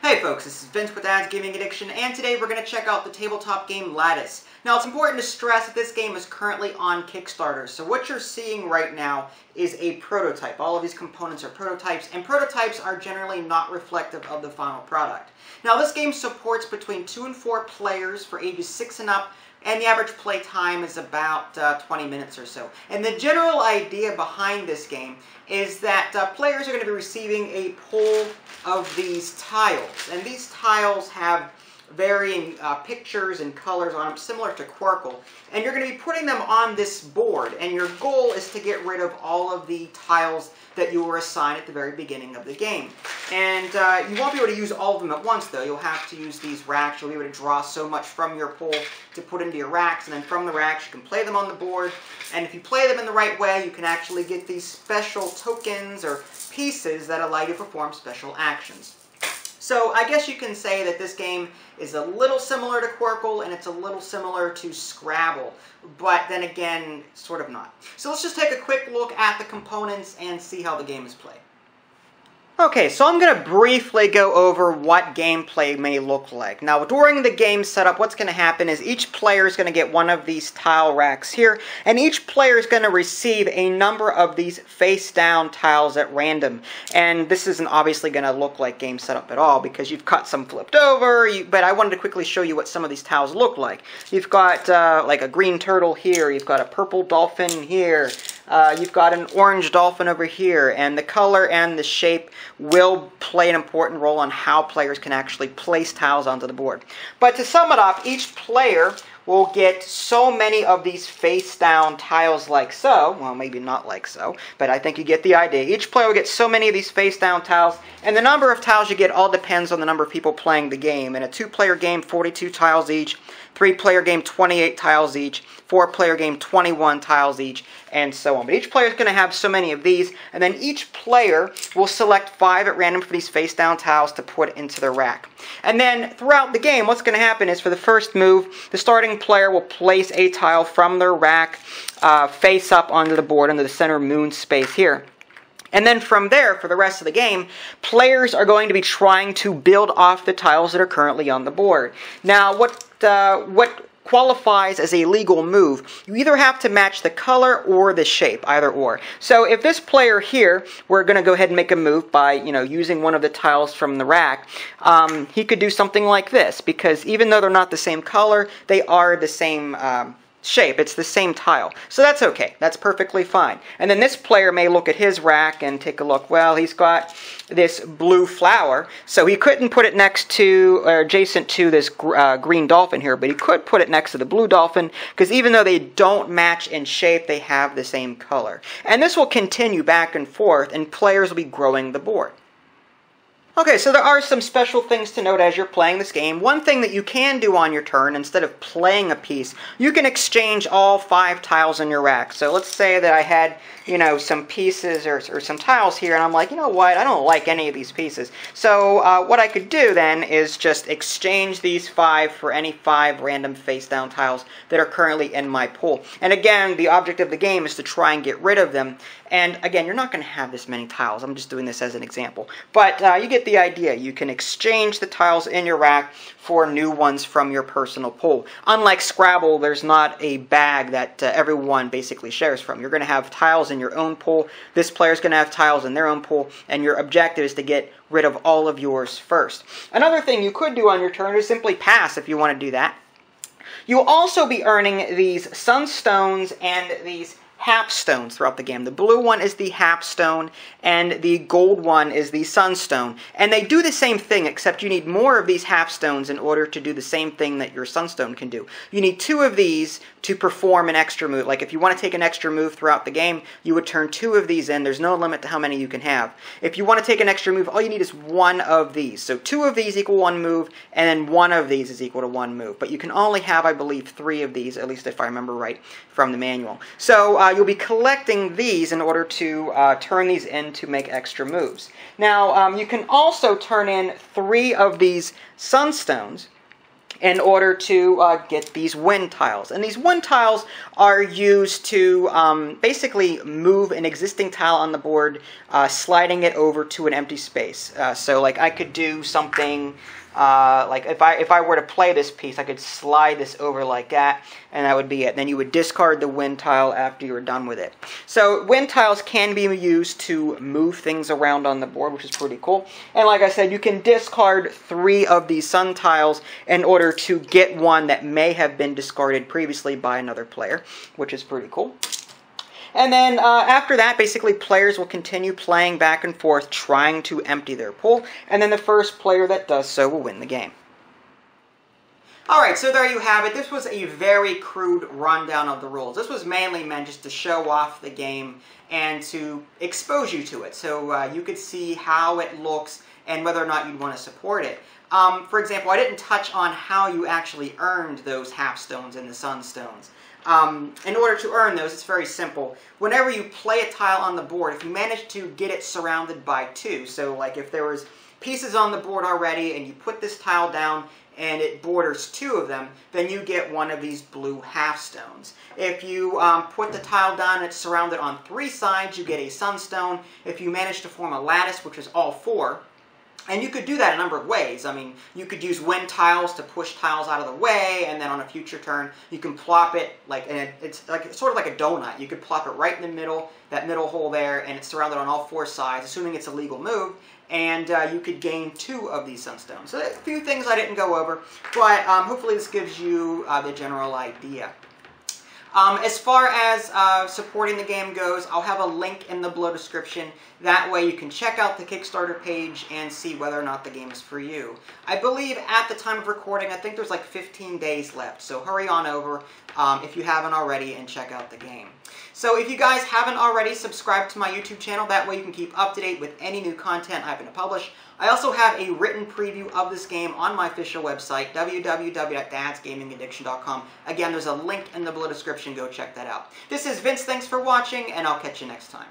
Hey folks, this is Vince with Dad's Gaming Addiction, and today we're going to check out the tabletop game Latice. Now it's important to stress that this game is currently on Kickstarter, so what you're seeing right now is a prototype. All of these components are prototypes, and prototypes are generally not reflective of the final product. Now this game supports between 2 and 4 players for ages 6 and up, and the average play time is about 20 minutes or so. And the general idea behind this game is that players are going to be receiving a pool of these tiles. And these tiles have varying pictures and colors on them, similar to Quirkle. And you're going to be putting them on this board. And your goal is to get rid of all of the tiles that you were assigned at the very beginning of the game. And you won't be able to use all of them at once, though. You'll have to use these racks. You'll be able to draw so much from your pool to put into your racks, and then from the racks you can play them on the board. And if you play them in the right way, you can actually get these special tokens or pieces that allow you to perform special actions. So I guess you can say that this game is a little similar to Quirkle and it's a little similar to Scrabble, but then again, sort of not. So let's just take a quick look at the components and see how the game is played. Okay, so I'm going to briefly go over what gameplay may look like. Now, during the game setup, what's going to happen is each player is going to get one of these tile racks here, and each player is going to receive a number of these face-down tiles at random. And this isn't obviously going to look like game setup at all, because you've got some flipped over, but I wanted to quickly show you what some of these tiles look like. You've got like a green turtle here, you've got a purple dolphin here, you've got an orange dolphin over here, and the color and the shape will play an important role on how players can actually place tiles onto the board. But to sum it up, each player will get so many of these face-down tiles like so. Well, maybe not like so, but I think you get the idea. Each player will get so many of these face-down tiles, and the number of tiles you get all depends on the number of people playing the game. In a 2-player game, 42 tiles each. 3-player game, 28 tiles each. 4-player game, 21 tiles each, and so on. But each player is going to have so many of these, and then each player will select 5 at random for these face-down tiles to put into the rack. And then throughout the game, what's going to happen is for the first move, the starting player will place a tile from their rack face up onto the board into the center moon space here. And then from there, for the rest of the game, players are going to be trying to build off the tiles that are currently on the board. Now, what qualifies as a legal move, you either have to match the color or the shape, either or. So if this player here, we're going to go ahead and make a move by, using one of the tiles from the rack, he could do something like this, because even though they're not the same color, they are the same shape. It's the same tile. So that's okay. That's perfectly fine. And then this player may look at his rack and take a look. Well, he's got this blue flower, so he couldn't put it next to or adjacent to this green dolphin here, but he could put it next to the blue dolphin, because even though they don't match in shape, they have the same color. And this will continue back and forth, and players will be growing the board. Okay, so there are some special things to note as you're playing this game. One thing that you can do on your turn, instead of playing a piece, you can exchange all 5 tiles in your rack. So let's say that I had, some pieces or some tiles here, and I'm like, you know what, I don't like any of these pieces. So what I could do then is just exchange these 5 for any 5 random face-down tiles that are currently in my pool. And again, the object of the game is to try and get rid of them. And again, you're not going to have this many tiles. I'm just doing this as an example. But you get the idea. You can exchange the tiles in your rack for new ones from your personal pool. Unlike Scrabble, there's not a bag that everyone basically shares from. You're going to have tiles in your own pool. This player's going to have tiles in their own pool, and your objective is to get rid of all of yours first. Another thing you could do on your turn is simply pass if you want to do that. You'll also be earning these sunstones and these half stones throughout the game. The blue one is the half stone, and the gold one is the sunstone. And they do the same thing, except you need more of these half stones in order to do the same thing that your sunstone can do. You need 2 of these to perform an extra move. Like if you want to take an extra move throughout the game, you would turn 2 of these in. There's no limit to how many you can have. If you want to take an extra move, all you need is 1 of these. So 2 of these equal 1 move, and then 1 of these is equal to 1 move. But you can only have, I believe, 3 of these, at least if I remember right from the manual. So you'll be collecting these in order to turn these in to make extra moves. Now, you can also turn in 3 of these sunstones in order to get these wind tiles. And these wind tiles are used to basically move an existing tile on the board, sliding it over to an empty space. So like I could do something like if I were to play this piece, I could slide this over like that, and that would be it. Then you would discard the wind tile after you were done with it. So wind tiles can be used to move things around on the board, which is pretty cool. And like I said, you can discard 3 of these sun tiles in order to get one that may have been discarded previously by another player, which is pretty cool. And then after that, basically players will continue playing back and forth, trying to empty their pool, and then the first player that does so will win the game. Alright, so there you have it. This was a very crude rundown of the rules. This was mainly meant just to show off the game and to expose you to it, so you could see how it looks and whether or not you'd want to support it. For example, I didn't touch on how you actually earned those half stones and the sunstones. In order to earn those, it's very simple. Whenever you play a tile on the board, if you manage to get it surrounded by 2, so like if there was pieces on the board already and you put this tile down and it borders 2 of them, then you get one of these blue half stones. If you put the tile down and it's surrounded on 3 sides, you get a sunstone. If you manage to form a lattice, which is all 4, and you could do that a number of ways. I mean, you could use wind tiles to push tiles out of the way, and then on a future turn, you can plop it like, and it's like sort of like a donut. You could plop it right in the middle, that middle hole there, and it's surrounded on all 4 sides, assuming it's a legal move, and you could gain 2 of these sunstones. So a few things I didn't go over, but hopefully this gives you the general idea. As far as supporting the game goes, I'll have a link in the below description. That way you can check out the Kickstarter page and see whether or not the game is for you. I believe at the time of recording, I think there's like 15 days left, so hurry on over if you haven't already and check out the game. So if you guys haven't already, subscribe to my YouTube channel. That way you can keep up to date with any new content I happen to publish. I also have a written preview of this game on my official website, www.dadsgaming.com. Again, there's a link in the below description. Go check that out. This is Vince. Thanks for watching, and I'll catch you next time.